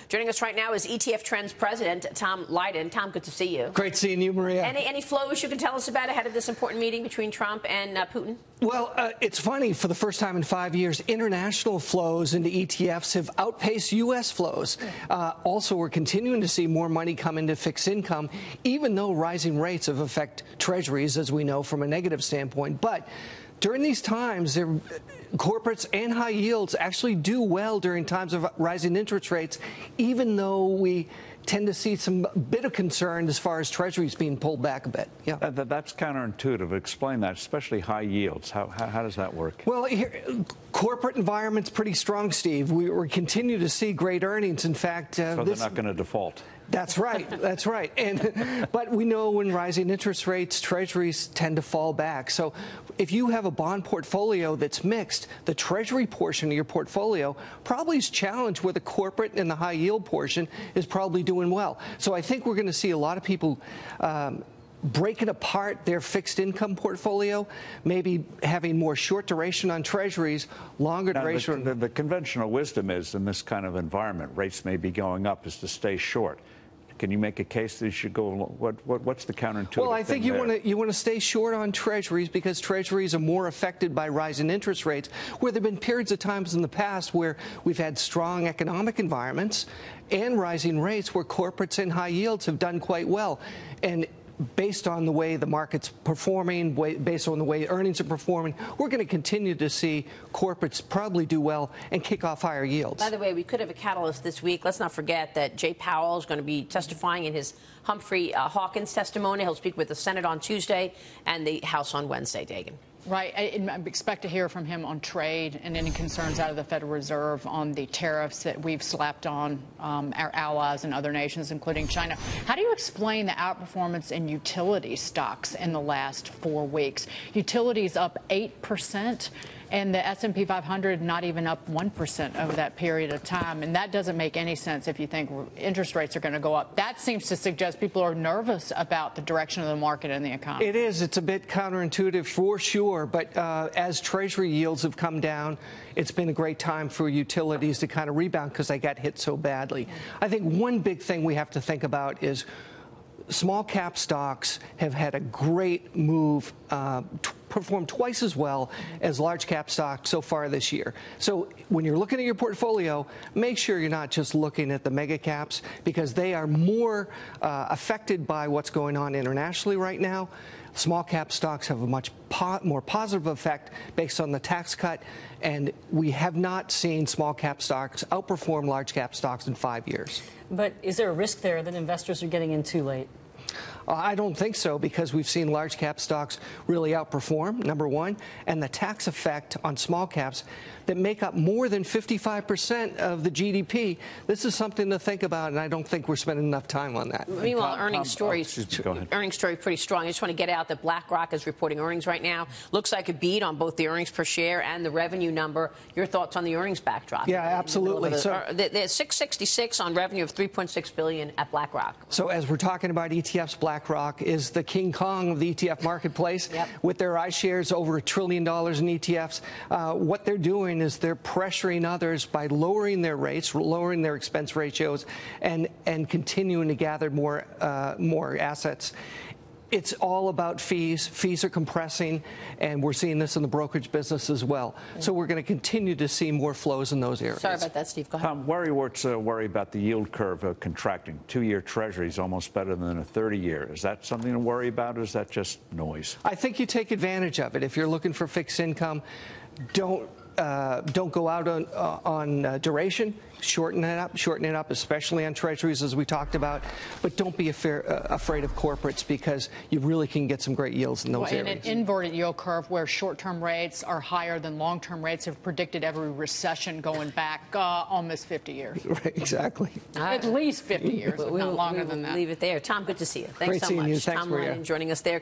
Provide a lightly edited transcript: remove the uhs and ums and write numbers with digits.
Joining us right now is ETF Trends President Tom Lydon. Tom, good to see you. Great seeing you, Maria. Any flows you can tell us about ahead of this important meeting between Trump and Putin? Well, it's funny. For the first time in 5 years, international flows into ETFs have outpaced U.S. flows. Also, we're continuing to see more money come into fixed income, even though rising rates have affected treasuries, as we know, from a negative standpoint. But during these times, corporates and high yields actually do well during times of rising interest rates, even though we tend to see some bit of concern as far as treasuries being pulled back a bit. Yeah, that's counterintuitive. Explain that, especially high yields. How does that work? Well, corporate environment's pretty strong, Steve. We continue to see great earnings. In fact, so they're not going to default. That's right. That's right. But we know when rising interest rates, treasuries tend to fall back. So if you have a bond portfolio that's mixed, the treasury portion of your portfolio probably is challenged, where the corporate and the high yield portion is probably doing well. So I think we're going to see a lot of people breaking apart their fixed income portfolio, maybe having more short duration on treasuries, longer duration. The conventional wisdom is, in this kind of environment, rates may be going up, is to stay short. Can you make a case that you should go? What's the counterintuitive? Well, I think you want to stay short on treasuries, because treasuries are more affected by rising interest rates. Where there have been periods of times in the past where we've had strong economic environments and rising rates, where corporates and high yields have done quite well. And based on the way the market's performing, based on the way earnings are performing, we're going to continue to see corporates probably do well and kick off higher yields. By the way, we could have a catalyst this week. Let's not forget that Jay Powell is going to be testifying in his Humphrey Hawkins testimony. He'll speak with the Senate on Tuesday and the House on Wednesday, Dagan. Right. I expect to hear from him on trade and any concerns out of the Federal Reserve on the tariffs that we've slapped on our allies and other nations, including China. How do you explain the outperformance in utility stocks in the last 4 weeks? Utilities up 8%. And the S&P 500 not even up 1% over that period of time. And that doesn't make any sense if you think interest rates are going to go up. That seems to suggest people are nervous about the direction of the market and the economy. It is. It's a bit counterintuitive for sure. But as Treasury yields have come down, it's been a great time for utilities to kind of rebound because they got hit so badly. I think one big thing we have to think about is small cap stocks have had a great move, performed twice as well as large cap stocks so far this year. So when you're looking at your portfolio, make sure you're not just looking at the mega caps, because they are more affected by what's going on internationally right now. Small cap stocks have a much more positive effect based on the tax cut, and we have not seen small cap stocks outperform large cap stocks in 5 years. But is there a risk there that investors are getting in too late? I don't think so, because we've seen large cap stocks really outperform, number one, and the tax effect on small caps that make up more than 55% of the GDP. This is something to think about, and I don't think we're spending enough time on that. Meanwhile, earnings story pretty strong. I just want to get out that BlackRock is reporting earnings right now. Looks like a beat on both the earnings per share and the revenue number. Your thoughts on the earnings backdrop? Yeah, absolutely. So they're 666 on revenue of $3.6 billion at BlackRock. So as we're talking about ETFs, BlackRock is the King Kong of the ETF marketplace. Yep. With their iShares over $1 trillion in ETFs. What they're doing is they're pressuring others by lowering their rates, lowering their expense ratios, and continuing to gather more assets. It's all about fees. Fees are compressing, and we're seeing this in the brokerage business as well. So we're going to continue to see more flows in those areas. Sorry about that, Steve. Go ahead. Worry about the yield curve contracting. 2-year Treasury is almost better than a 30-year. Is that something to worry about, or is that just noise? I think you take advantage of it. If you're looking for fixed income, don't go out on duration. Shorten it up, especially on treasuries, as we talked about. But don't be afraid of corporates, because you really can get some great yields in those areas. In an inverted yield curve where short-term rates are higher than long-term rates have predicted every recession going back almost 50 years. Right, exactly. At least 50 years, if not longer than that. Leave it there. Tom, good to see you. Thanks Great so seeing much. you. Thanks, Tom Maria. Lydon joining us there.